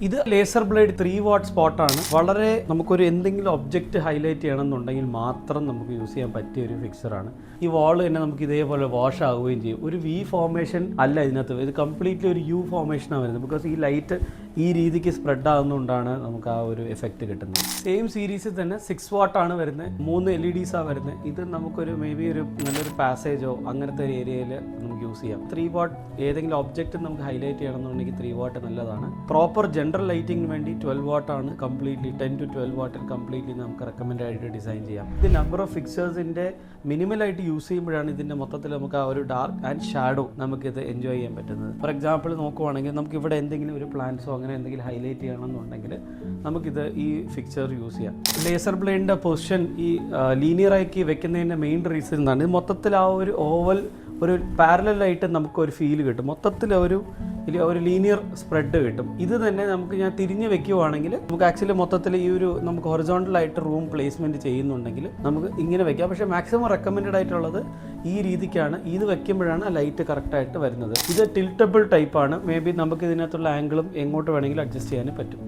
ഇത് laser blade 3 what സ്പോട്ടാണ്. വളരെ നമുക്കൊരു എന്തെങ്കിലും ഒബ്ജക്റ്റ് ഹൈലൈറ്റ് ചെയ്യണമെന്നുണ്ടെങ്കിൽ മാത്രം നമുക്ക് യൂസ് ചെയ്യാൻ പറ്റിയ ഒരു ഫിക്സറാണ്. ഈ വാൾ തന്നെ നമുക്ക് ഇതേപോലെ വാഷ് ആവുകയും ചെയ്യും. ഒരു വി ഫോർമേഷൻ അല്ല ഇതിനകത്ത്, ഇത് കംപ്ലീറ്റ്ലി ഒരു യു ഫോർമേഷനാണ് വരുന്നത്. ബിക്കോസ് ഈ ലൈറ്റ് ഈ രീതിക്ക് സ്പ്രെഡ് ആകുന്നതുകൊണ്ടാണ് നമുക്ക് ആ ഒരു എഫക്റ്റ് കിട്ടുന്നത്. സെയിം സീരീസിൽ തന്നെ 6 വാട്ടാണ് വരുന്നത്, 3 LEDസാണ് വരുന്നത്. ഇത് നമുക്കൊരു മേ ബി ഒരു നല്ലൊരു പാസേജോ അങ്ങനത്തെ ഒരു ഏരിയയിൽ നമുക്ക് യൂസ് ചെയ്യാം. 3 വാട്ട് ഏതെങ്കിലും ഒബ്ജക്റ്റ് നമുക്ക് ഹൈലൈറ്റ് ചെയ്യണമെന്നുണ്ടെങ്കിൽ 3 വാട്ട് നല്ലതാണ്. പ്രോപ്പർ ജനറൽ ലൈറ്റിംഗിന് വേണ്ടി 12 വാട്ടാണ് കംപ്ലീറ്റ്ലി, 10 to 12 വാട്ടിൽ കംപ്ലീറ്റ്ലി നമുക്ക് റെക്കമെൻഡ് ആയിട്ട് ഡിസൈൻ ചെയ്യാം. ഇത് നമ്പർ ഓഫ് ഫിക്സേഴ്സിൻ്റെ മിനിമലായിട്ട് യൂസ് ചെയ്യുമ്പോഴാണ് ഇതിൻ്റെ മൊത്തത്തിൽ നമുക്ക് ആ ഒരു ഡാർക്ക് ആൻഡ് ഷാഡോ നമുക്കിത് എൻജോയ് ചെയ്യാൻ പറ്റുന്നത്. ഫോർ എക്സാമ്പിൾ നോക്കുവാണെങ്കിൽ നമുക്ക് ഇവിടെ എന്തെങ്കിലും ഒരു പ്ലാന്റ്സോ അങ്ങനെ എന്തെങ്കിലും ഹൈലൈറ്റ് ചെയ്യണമെന്നുണ്ടെങ്കിൽ നമുക്കിത് ഈ ഫിക്സർ യൂസ് ചെയ്യാം. ലേസർ ബ്ലേഡിൻ്റെ പൊസിഷൻ ഈ ലീനിയറാക്കി വെക്കുന്നതിൻ്റെ മെയിൻ റീസൺ എന്നാണ്. ഇത് മൊത്തത്തിൽ ആ ഒരു ഓവൽ ഒരു പാരലായിട്ട് നമുക്കൊരു ഫീൽ കിട്ടും. മൊത്തത്തിൽ ഒരു ലീനിയർ സ്പ്രെഡ് കിട്ടും. ഇത് തന്നെ നമുക്ക് ഞാൻ തിരിഞ്ഞ് വെക്കുവാണെങ്കിൽ നമുക്ക് ആക്ച്വലി മൊത്തത്തിൽ ഈ ഒരു നമുക്ക് ഹൊറിസോണ്ടലായിട്ട് റൂം പ്ലേസ്മെൻറ്റ് ചെയ്യുന്നുണ്ടെങ്കിൽ നമുക്ക് ഇങ്ങനെ വെക്കാം. പക്ഷേ മാക്സിമം റെക്കമെൻഡഡ് ആയിട്ടുള്ളത് ഈ രീതിക്കാണ്. ഇത് വെക്കുമ്പോഴാണ് ലൈറ്റ് കറക്റ്റായിട്ട് വരുന്നത്. ഇത് ടിൽറ്റബിൾ ടൈപ്പാണ്. മേ ബി നമുക്ക് ഇതിനകത്തുള്ള ആംഗിളും എങ്ങോട്ട് വേണമെങ്കിലും അഡ്ജസ്റ്റ് ചെയ്യാൻ പറ്റും.